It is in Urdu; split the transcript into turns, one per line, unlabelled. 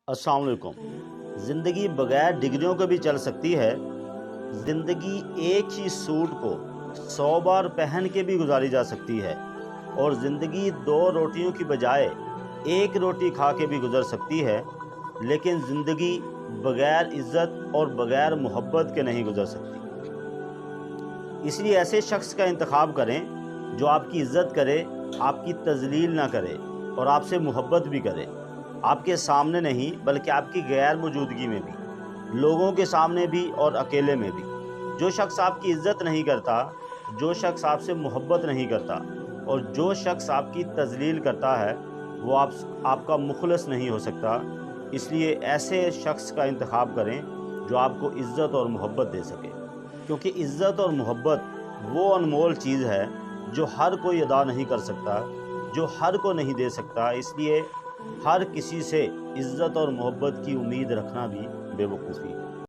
السلام علیکم۔ زندگی بغیر ڈگریوں کے بھی چل سکتی ہے۔ زندگی ایک ہی سوٹ کو 100 بار پہن کے بھی گزاری جا سکتی ہے، اور زندگی 2 روٹیوں کی بجائے 1 روٹی کھا کے بھی گزر سکتی ہے، لیکن زندگی بغیر عزت اور بغیر محبت کے نہیں گزر سکتی۔ اس لیے ایسے شخص کا انتخاب کریں جو آپ کی عزت کرے، آپ کی تذلیل نہ کرے اور آپ سے محبت بھی کرے، آپ کے سامنے نہیں بلکہ آپ کی غیر موجودگی میں بھی، لوگوں کے سامنے بھی اور اکیلے میں بھی۔ جو شخص آپ کی عزت نہیں کرتا، جو شخص آپ سے محبت نہیں کرتا اور جو شخص آپ کی تذلیل کرتا ہے، وہ آپ کا مخلص نہیں ہو سکتا۔ اس لیے ایسے شخص کا انتخاب کریں جو آپ کو عزت اور محبت دے سکے، کیونکہ عزت اور محبت وہ انمول چیز ہے جو ہر کوئی ادا نہیں کر سکتا، جو ہر کو نہیں دے سکتا۔ اس لیے ہر کسی سے عزت اور محبت کی امید رکھنا بھی بے وقوفی ہے۔